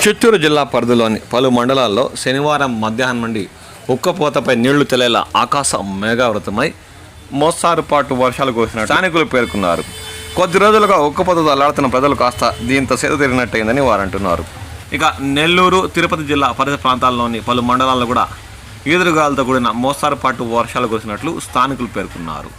చిత్తూరు జిల్లా పరిధిలోని పలు మండలాల్లో శనివారం మధ్యాహ్నం నుండి ఉక్కపోతపై నీళ్లు తెలేలా ఆకాశం మేఘావృతమై మోస్తారుపాటు వర్షాలు కురిసినట్టు స్థానికులు పేర్కొన్నారు. కొద్ది రోజులుగా ఉక్కపోతతో అల్లాడుతున్న ప్రజలు కాస్త దీంతో సేద తీరినట్టయిందని వారు అంటున్నారు. ఇక నెల్లూరు, తిరుపతి జిల్లా పరిసర ప్రాంతాల్లోని పలు మండలాల్లో కూడా ఈదురుగాలతో కూడిన మోస్తారుపాటు వర్షాలు కురిసినట్లు స్థానికులు పేర్కొన్నారు.